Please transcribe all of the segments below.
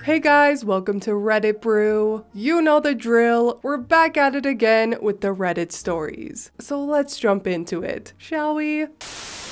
Hey guys, welcome to Reddit Brew. You know the drill. We're back at it again with the Reddit stories. So let's jump into it, shall we?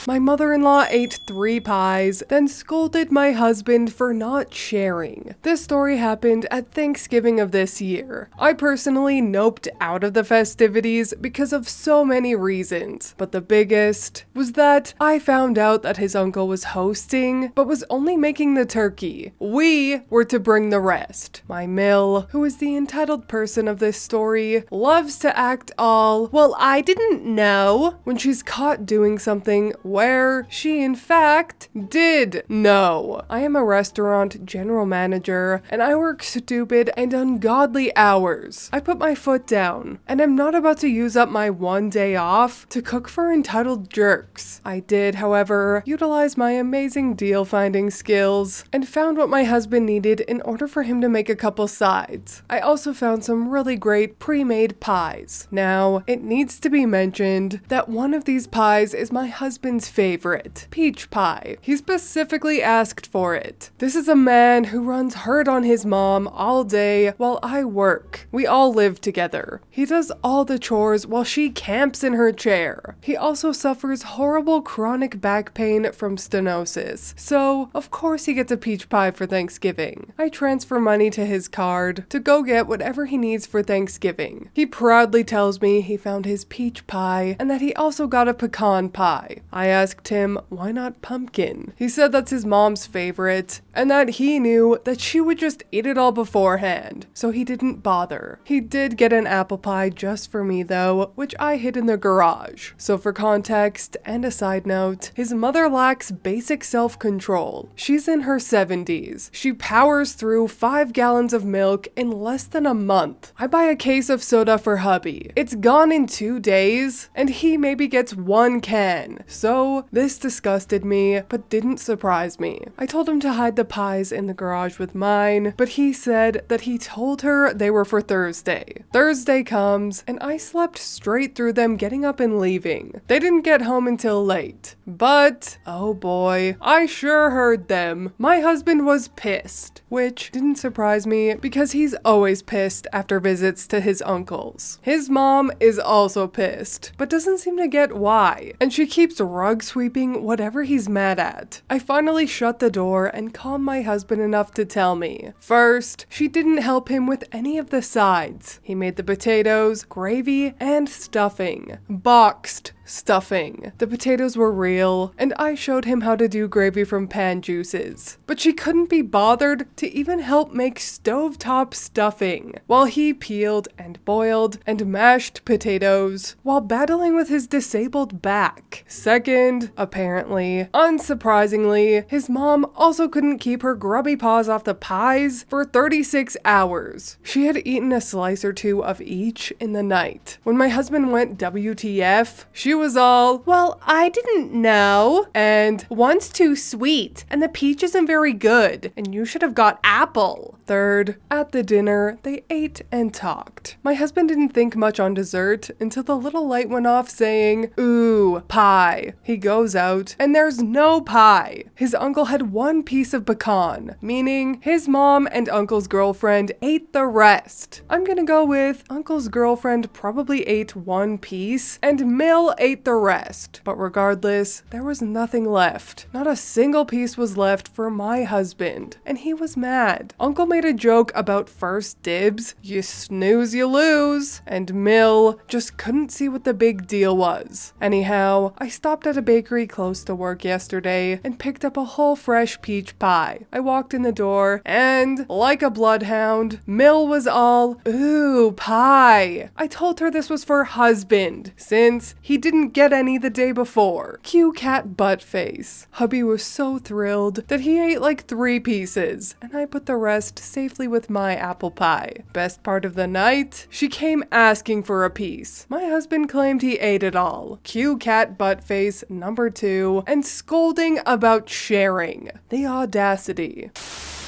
My mother-in-law ate 3 pies, then scolded my husband for not sharing. This story happened at Thanksgiving of this year. I personally noped out of the festivities because of so many reasons, but the biggest was that I found out that his uncle was hosting, but was only making the turkey. We were to bring the rest. My Mill, who is the entitled person of this story, loves to act all, well, I didn't know, when she's caught doing something where she in fact did know. I am a restaurant general manager and I work stupid and ungodly hours. I put my foot down and I'm not about to use up my 1 day off to cook for entitled jerks. I did, however, utilize my amazing deal finding skills and found what my husband needed in order for him to make a couple sides. I also found some really great pre-made pies. Now, it needs to be mentioned that one of these pies is my husband's favorite, peach pie. He specifically asked for it. This is a man who runs herd on his mom all day while I work. We all live together. He does all the chores while she camps in her chair. He also suffers horrible chronic back pain from stenosis. So, of course he gets a peach pie for Thanksgiving. I transfer money to his card to go get whatever he needs for Thanksgiving. He proudly tells me he found his peach pie and that he also got a pecan pie. I asked him, why not pumpkin? He said that's his mom's favorite and that he knew that she would just eat it all beforehand, so he didn't bother. He did get an apple pie just for me though, which I hid in the garage. So for context and a side note, his mother lacks basic self-control. She's in her 70s. She powers through 5 gallons of milk in less than a month. I buy a case of soda for hubby. It's gone in 2 days and he maybe gets 1 can. So this disgusted me, but didn't surprise me. I told him to hide the pies in the garage with mine, but he said that he told her they were for Thursday. Thursday comes, and I slept straight through them getting up and leaving. They didn't get home until late. But, oh boy, I sure heard them. My husband was pissed, which didn't surprise me because he's always pissed after visits to his uncles. His mom is also pissed, but doesn't seem to get why, and she keeps rug sweeping whatever he's mad at. I finally shut the door and calmed my husband enough to tell me. First, she didn't help him with any of the sides. He made the potatoes, gravy, and stuffing. Boxed stuffing. The potatoes were real, and I showed him how to do gravy from pan juices. But she couldn't be bothered to even help make stovetop stuffing, while he peeled and boiled and mashed potatoes while battling with his disabled back. Second, apparently, unsurprisingly, his mom also couldn't keep her grubby paws off the pies for 36 hours. She had eaten a slice or 2 of each in the night. When my husband went WTF, she was all, well, I didn't know, and one's too sweet, and the peach isn't very good, and you should have got apple. Third, at the dinner, they ate and talked. My husband didn't think much on dessert until the little light went off saying, ooh, pie. He goes out, and there's no pie. His uncle had 1 piece of pecan, meaning his mom and uncle's girlfriend ate the rest. I'm gonna go with uncle's girlfriend probably ate 1 piece, and Mill ate the rest. But regardless, there was nothing left. Not a single piece was left for my husband, and he was mad. Uncle made a joke about first dibs, you snooze you lose, and Mill just couldn't see what the big deal was. Anyhow, I stopped at a bakery close to work yesterday and picked up a whole fresh peach pie. I walked in the door and, like a bloodhound, Mill was all, ooh, pie. I told her this was for husband, since he didn't get any the day before. Cue cat butt face. Hubby was so thrilled that he ate like 3 pieces, and I put the rest safely with my apple pie. Best part of the night, she came asking for a piece. My husband claimed he ate it all. Cue cat butt face number 2, and scolding about sharing. The audacity.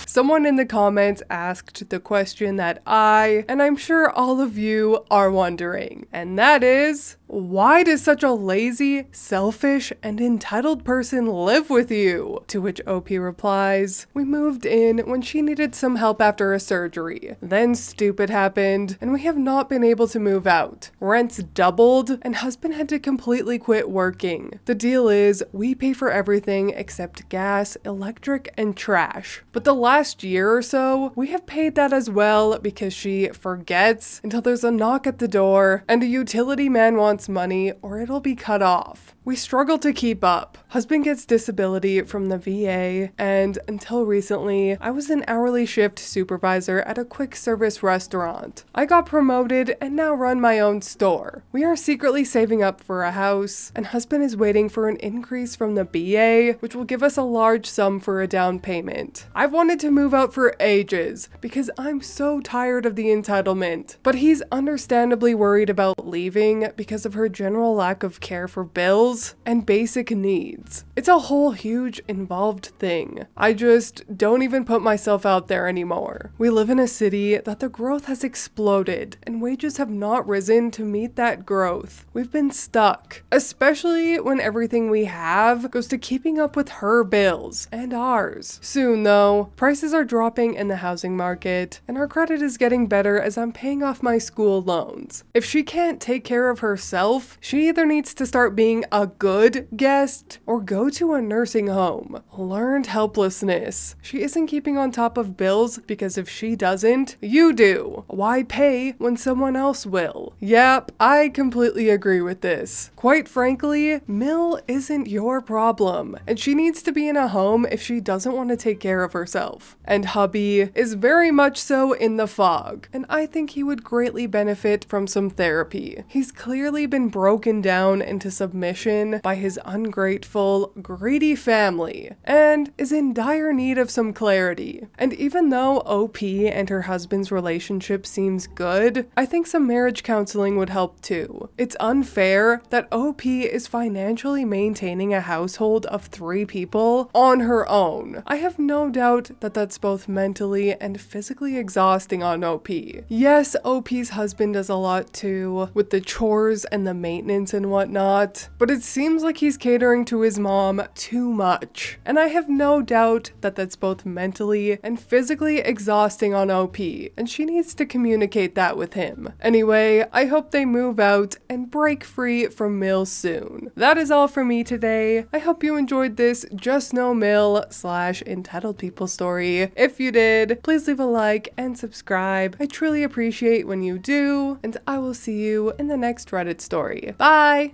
Someone in the comments asked the question that and I'm sure all of you are wondering, and that is, Why does such a lazy, selfish, and entitled person live with you? To which OP replies, we moved in when she needed some help after a surgery. Then stupid happened, and we have not been able to move out. Rents doubled, and husband had to completely quit working. The deal is, we pay for everything except gas, electric, and trash. But the last year or so, we have paid that as well because she forgets until there's a knock at the door, and a utility man wants money or it'll be cut off. We struggle to keep up. Husband gets disability from the VA, and until recently, I was an hourly shift supervisor at a quick service restaurant. I got promoted and now run my own store. We are secretly saving up for a house, and husband is waiting for an increase from the BA, which will give us a large sum for a down payment. I've wanted to move out for ages because I'm so tired of the entitlement, but he's understandably worried about leaving because of her general lack of care for bills and basic needs. It's a whole huge involved thing. I just don't even put myself out there anymore. We live in a city that the growth has exploded and wages have not risen to meet that growth. We've been stuck, especially when everything we have goes to keeping up with her bills and ours. Soon though, prices are dropping in the housing market and our credit is getting better as I'm paying off my school loans. If she can't take care of herself, she either needs to start being a good guest or go to a nursing home. Learned helplessness. She isn't keeping on top of bills because if she doesn't, you do. Why pay when someone else will? Yep, I completely agree with this. Quite frankly, Mill isn't your problem, and she needs to be in a home if she doesn't want to take care of herself. And hubby is very much so in the fog, and I think he would greatly benefit from some therapy. He's clearly been broken down into submission by his ungrateful, greedy family, and is in dire need of some clarity. And even though OP and her husband's relationship seems good, I think some marriage counseling would help too. It's unfair that OP is financially maintaining a household of 3 people on her own. I have no doubt that that's both mentally and physically exhausting on OP. Yes, OP's husband does a lot too, with the chores and the maintenance and whatnot, but it seems like he's catering to his mom too much. And I have no doubt that that's both mentally and physically exhausting on OP, and she needs to communicate that with him. Anyway, I hope they move out and break free from Mill soon. That is all for me today. I hope you enjoyed this Just No Mill / Entitled People story. If you did, please leave a like and subscribe. I truly appreciate when you do, and I will see you in the next Reddit story. Bye!